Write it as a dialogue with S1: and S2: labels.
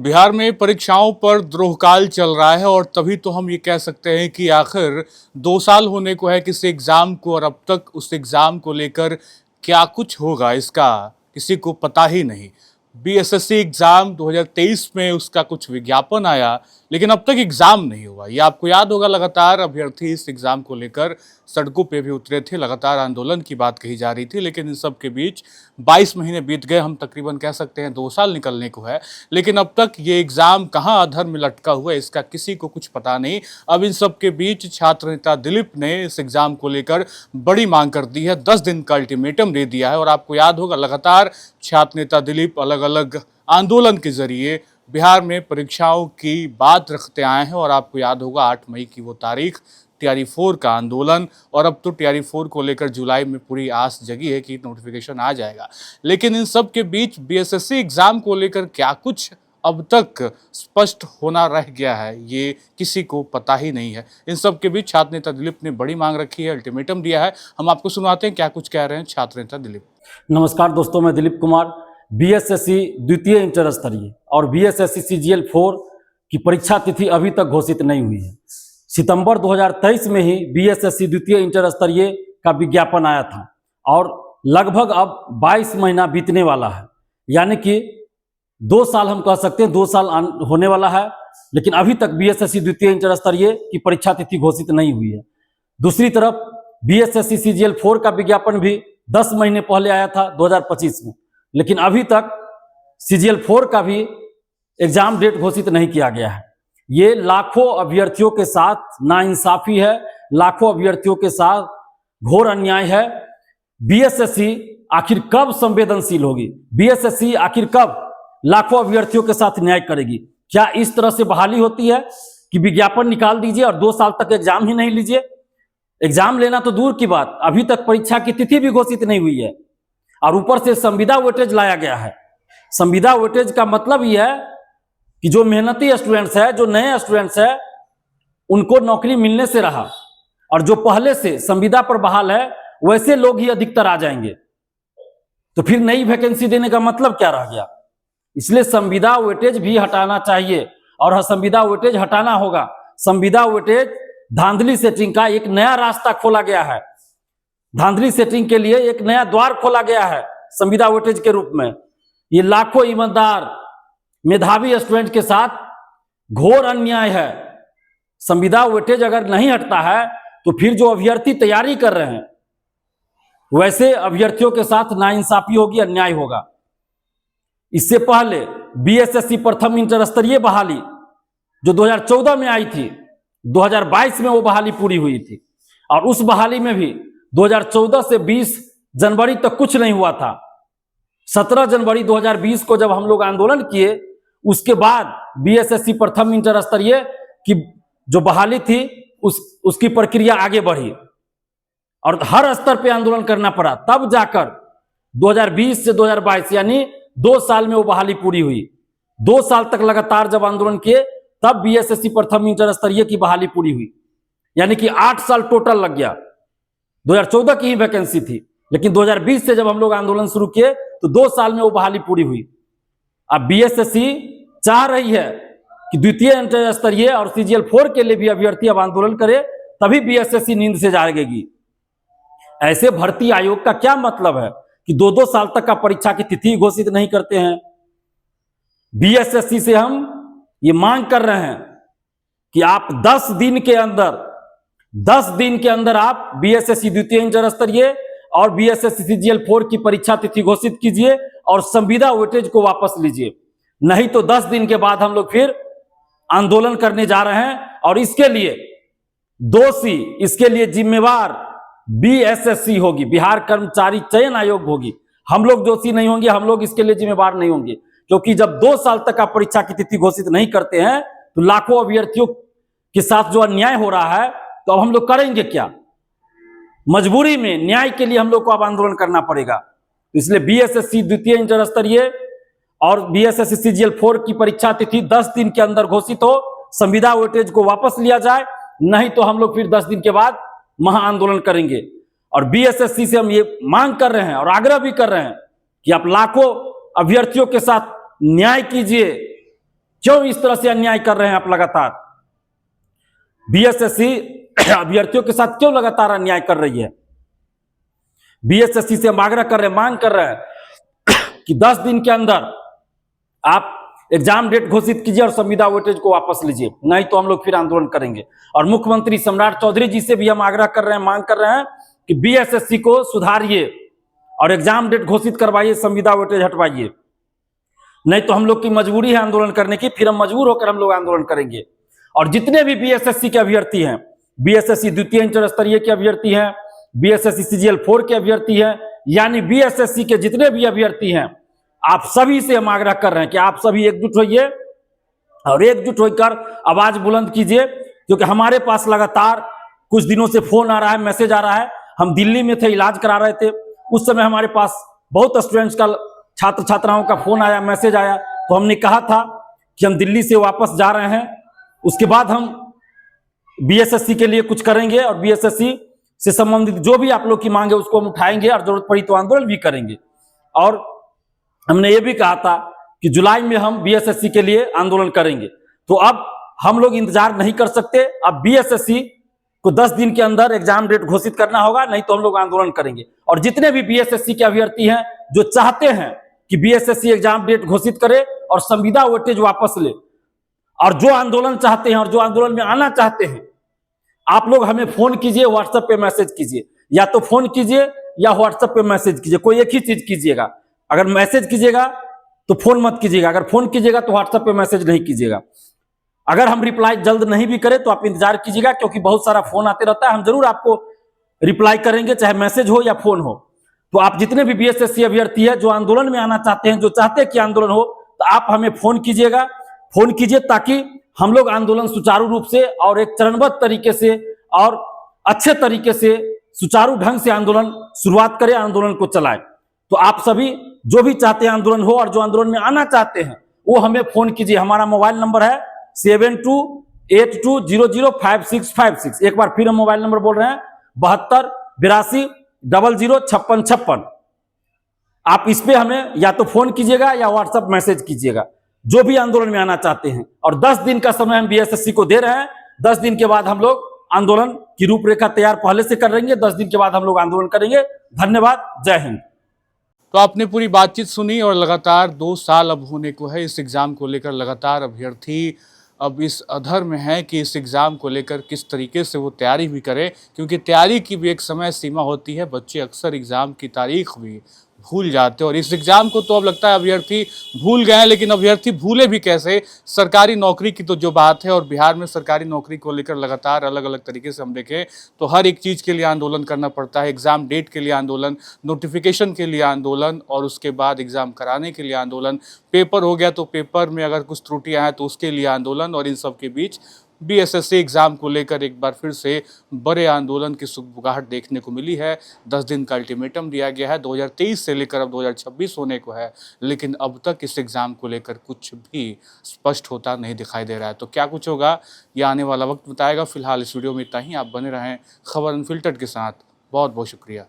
S1: बिहार में परीक्षाओं पर द्रोहकाल चल रहा है और तभी तो हम ये कह सकते हैं कि आखिर 2 साल होने को है किसी एग्जाम को और अब तक उस एग्जाम को लेकर क्या कुछ होगा इसका किसी को पता ही नहीं। बीएसएससी एग्जाम 2023 में उसका कुछ विज्ञापन आया लेकिन अब तक एग्जाम नहीं हुआ। ये आपको याद होगा, लगातार अभ्यर्थी इस एग्जाम को लेकर सड़कों पे भी उतरे थे, लगातार आंदोलन की बात कही जा रही थी। लेकिन इन सब के बीच 22 महीने बीत गए, हम तकरीबन कह सकते हैं 2 साल निकलने को है, लेकिन अब तक ये एग्जाम कहाँ अधर में लटका हुआ है इसका किसी को कुछ पता नहीं। अब इन सब के बीच छात्र नेता दिलीप ने इस एग्जाम को लेकर बड़ी मांग कर दी है, 10 दिन का अल्टीमेटम दे दिया है। और आपको याद होगा, लगातार छात्र नेता दिलीप अलग अलग आंदोलन के जरिए बिहार में परीक्षाओं की बात रखते आए हैं। और आपको याद होगा 8 मई की वो तारीख, टीआरई 4 का आंदोलन, और अब तो टीआरई 4 को लेकर जुलाई में पूरी आस जगी है कि नोटिफिकेशन आ जाएगा। लेकिन इन सब के बीच बीएसएससी एग्जाम को लेकर क्या कुछ अब तक स्पष्ट होना रह गया है ये किसी को पता ही नहीं है। इन सब के बीच छात्र नेता दिलीप ने बड़ी मांग रखी है, अल्टीमेटम दिया है। हम आपको सुनाते हैं क्या कुछ कह रहे हैं छात्र नेता दिलीप।
S2: नमस्कार दोस्तों, मैं दिलीप कुमार। बीएसएससी द्वितीय इंटर स्तरीय और बीएसएससी सीजीएल 4 की परीक्षा तिथि अभी तक घोषित नहीं हुई है। सितंबर 2023 में ही बीएसएससी द्वितीय इंटर स्तरीय का विज्ञापन आया था और लगभग अब 22 महीना बीतने वाला है, यानी कि 2 साल हम कह सकते हैं, 2 साल होने वाला है। लेकिन अभी तक बीएसएससी द्वितीय इंटर स्तरीय की परीक्षा तिथि घोषित नहीं हुई है। दूसरी तरफ बीएसएससी सीजीएल 4 का विज्ञापन भी 10 महीने पहले आया था 2025 में, लेकिन अभी तक सीजीएल 4 का भी एग्जाम डेट घोषित नहीं किया गया है। ये लाखों अभ्यर्थियों के साथ नाइंसाफी है, लाखों अभ्यर्थियों के साथ घोर अन्याय है। बीएसएससी आखिर कब संवेदनशील होगी? बीएसएससी आखिर कब लाखों अभ्यर्थियों के साथ न्याय करेगी? क्या इस तरह से बहाली होती है कि विज्ञापन निकाल दीजिए और 2 साल तक एग्जाम ही नहीं लीजिए? एग्जाम लेना तो दूर की बात, अभी तक परीक्षा की तिथि भी घोषित नहीं हुई है और ऊपर से संविदा वेटेज लाया गया है। संविदा वेटेज का मतलब यह है कि जो मेहनती स्टूडेंट्स है, जो नए स्टूडेंट्स है, उनको नौकरी मिलने से रहा, और जो पहले से संविदा पर बहाल है वैसे लोग ही अधिकतर आ जाएंगे। तो फिर नई वैकेंसी देने का मतलब क्या रह गया? इसलिए संविदा वेटेज भी हटाना चाहिए और संविदा वेटेज हटाना होगा। संविदा वेटेज धांधली सेटिंग का एक नया रास्ता खोला गया है। धांधली सेटिंग के लिए एक नया द्वार खोला गया है संविदा वेटेज के रूप में। ये लाखों ईमानदार मेधावी स्टूडेंट के साथ घोर अन्याय है। संविदा वेटेज अगर नहीं हटता है तो फिर जो अभ्यर्थी तैयारी कर रहे हैं वैसे अभ्यर्थियों के साथ नाइंसाफी होगी, अन्याय होगा। इससे पहले बीएसएससी प्रथम इंटर स्तरीय बहाली जो 2014 में आई थी, 2022 में वो बहाली पूरी हुई थी, और उस बहाली में भी 2014 से 20 जनवरी तक कुछ नहीं हुआ था। 17 जनवरी 2020 को जब हम लोग आंदोलन किए, उसके बाद बीएसएससी प्रथम इंटर स्तरीय की जो बहाली थी उसकी प्रक्रिया आगे बढ़ी और हर स्तर पे आंदोलन करना पड़ा। तब जाकर 2020 से 2022 यानी 2 साल में वो बहाली पूरी हुई। 2 साल तक लगातार जब आंदोलन किए तब बीएसएससी प्रथम इंटर स्तरीय की बहाली पूरी हुई, यानी कि 8 साल टोटल लग गया। 2014 की ही वैकेंसी थी, लेकिन 2020 से जब हम लोग आंदोलन शुरू किए तो 2 साल में वो बहाली पूरी हुई। अब बीएसएससी चाह रही है कि द्वितीय इंटर स्तरीय और सीजीएल 4 के लिए भी अभ्यर्थी अब आंदोलन करे, तभी बीएसएससी नींद से जागेगी। ऐसे भर्ती आयोग का क्या मतलब है कि 2-2 साल तक का परीक्षा की तिथि घोषित नहीं करते हैं? बीएसएससी से हम ये मांग कर रहे हैं कि आप 10 दिन के अंदर आप बीएसएससी द्वितीय इंटर स्तरीय और बीएसएससी सीजीएल 4 की परीक्षा तिथि घोषित कीजिए और संविदा वेटेज को वापस लीजिए। नहीं तो 10 दिन के बाद हम लोग फिर आंदोलन करने जा रहे हैं और इसके लिए दोषी, इसके लिए जिम्मेवार बीएसएससी होगी, बिहार कर्मचारी चयन आयोग होगी। हम लोग दोषी नहीं होंगे, हम लोग इसके लिए जिम्मेवार नहीं होंगे, क्योंकि जब 2 साल तक का परीक्षा की तिथि घोषित नहीं करते हैं तो लाखों अभ्यर्थियों के साथ जो अन्याय हो रहा है, तो अब हम लोग करेंगे क्या? मजबूरी में न्याय के लिए हम लोग को अब आंदोलन करना पड़ेगा। इसलिए बीएसएससी द्वितीय इंटर स्तरीय और बीएसएससी सीजीएल 4 की परीक्षा तिथि 10 दिन के अंदर घोषित हो, संविदा वेटेज को वापस लिया जाए, नहीं तो हम लोग फिर 10 दिन के बाद महा आंदोलन करेंगे। और बीएसएससी से हम ये मांग कर रहे हैं और आग्रह भी कर रहे हैं कि आप लाखों अभ्यर्थियों के साथ न्याय कीजिए, क्यों इस तरह से अन्याय कर रहे हैं आप लगातार? बीएसएससी अभ्यर्थियों के साथ क्यों लगातार अन्याय कर रही है? बीएसएससी से हम आग्रह कर रहे हैं, मांग कर रहे हैं कि 10 दिन के अंदर आप एग्जाम डेट घोषित कीजिए और संविदा वेटेज को वापस लीजिए, नहीं तो हम लोग फिर आंदोलन करेंगे। और मुख्यमंत्री सम्राट चौधरी जी से भी हम आग्रह कर रहे हैं, मांग कर रहे हैं कि बीएसएससी को सुधारिए और एग्जाम डेट घोषित करवाइए, संविदा वेटेज हटवाइए, नहीं तो हम लोग की मजबूरी है आंदोलन करने की, फिर हम मजबूर होकर हम लोग आंदोलन करेंगे। और जितने भी बीएसएससी के अभ्यर्थी हैं, बीएसएससी द्वितीय इंटर स्तरीय के अभ्यर्थी हैं, बीएसएससी सीजीएल 4 के अभ्यर्थी हैं, यानी बीएसएससी के जितने भी अभ्यर्थी हैं, आप सभी से हम आग्रह कर रहे हैं कि आप सभी एकजुट होइए और एकजुट होकर आवाज बुलंद कीजिए, क्योंकि हमारे पास लगातार कुछ दिनों से फोन आ रहा है, मैसेज आ रहा है। हम दिल्ली में थे, इलाज करा रहे थे, उस समय हमारे पास बहुत स्टूडेंट्स का, छात्र छात्राओं का फोन आया, मैसेज आया, तो हमने कहा था कि हम दिल्ली से वापस जा रहे हैं, उसके बाद हम बीएसएससी के लिए कुछ करेंगे और बीएसएससी से संबंधित जो भी आप लोग की मांग है उसको हम उठाएंगे और जरूरत पड़ी तो आंदोलन भी करेंगे। और हमने ये भी कहा था कि जुलाई में हम बीएसएससी के लिए आंदोलन करेंगे। तो अब हम लोग इंतजार नहीं कर सकते, अब बीएसएससी को 10 दिन के अंदर एग्जाम डेट घोषित करना होगा, नहीं तो हम लोग आंदोलन करेंगे। और जितने भी बीएसएससी के अभ्यर्थी हैं जो चाहते हैं कि बीएसएससी एग्जाम डेट घोषित करे और संविदा वेटेज वापस ले, और जो आंदोलन चाहते हैं और जो आंदोलन में आना चाहते हैं, आप लोग हमें फोन कीजिए, व्हाट्सएप पे मैसेज कीजिए, या तो फोन कीजिए या व्हाट्सएप पे मैसेज कीजिए, कोई एक ही चीज कीजिएगा। अगर मैसेज कीजिएगा तो फोन मत कीजिएगा, अगर फोन कीजिएगा तो व्हाट्सएप पे मैसेज नहीं कीजिएगा। अगर हम रिप्लाई जल्द नहीं भी करें तो आप इंतजार कीजिएगा, क्योंकि बहुत सारा फोन आते रहता है, हम जरूर आपको रिप्लाई करेंगे, चाहे मैसेज हो या फोन हो। तो आप जितने भी बीएसएससी अभ्यर्थी है जो आंदोलन में आना चाहते हैं, जो चाहते हैं कि आंदोलन हो, तो आप हमें फोन कीजिएगा, फोन कीजिए, ताकि हम लोग आंदोलन सुचारू रूप से और एक चरणबद्ध तरीके से और अच्छे तरीके से सुचारू ढंग से आंदोलन शुरुआत करें, आंदोलन को चलाएं। तो आप सभी जो भी चाहते हैं आंदोलन हो और जो आंदोलन में आना चाहते हैं वो हमें फोन कीजिए। हमारा मोबाइल नंबर है 7282005656। एक बार फिर हम मोबाइल नंबर बोल रहे हैं 7282005656। आप इस पे हमें या तो फोन कीजिएगा या व्हाट्सएप मैसेज कीजिएगा, जो भी आंदोलन में आना चाहते हैं। और 10 दिन का समय हम बीएसएससी को दे रहे हैं, 10 दिन के बाद हम लोग आंदोलन की रूपरेखा तैयार पहले से कर लेंगे, 10 दिन के बाद हम लोग आंदोलन करेंगे। धन्यवाद, जय हिंद।
S1: तो आपने पूरी बातचीत सुनी और लगातार 2 साल अब होने को है इस एग्ज़ाम को लेकर। लगातार अभ्यर्थी अब इस अधर में है कि इस एग्ज़ाम को लेकर किस तरीके से वो तैयारी भी करे, क्योंकि तैयारी की भी एक समय सीमा होती है। बच्चे अक्सर एग्ज़ाम की तारीख भी भूल जाते हैं और इस एग्ज़ाम को तो अब लगता है अभ्यर्थी भूल गए हैं, लेकिन अभ्यर्थी भूले भी कैसे। सरकारी नौकरी की तो जो बात है, और बिहार में सरकारी नौकरी को लेकर लगातार अलग अलग तरीके से हम देखें तो हर एक चीज़ के लिए आंदोलन करना पड़ता है। एग्ज़ाम डेट के लिए आंदोलन, नोटिफिकेशन के लिए आंदोलन, और उसके बाद एग्ज़ाम कराने के लिए आंदोलन। पेपर हो गया तो पेपर में अगर कुछ त्रुटियां हैं तो उसके लिए आंदोलन, और इन सब के बीच बीएसएससी एग्ज़ाम को लेकर एक बार फिर से बड़े आंदोलन की सुगबुगाहट देखने को मिली है। 10 दिन का अल्टीमेटम दिया गया है, 2023 से लेकर अब 2026 होने को है, लेकिन अब तक इस एग्ज़ाम को लेकर कुछ भी स्पष्ट होता नहीं दिखाई दे रहा है। तो क्या कुछ होगा ये आने वाला वक्त बताएगा। फिलहाल इस वीडियो में इतना ही। आप बने रहें खबर अनफिल्टर्ड के साथ। बहुत बहुत शुक्रिया।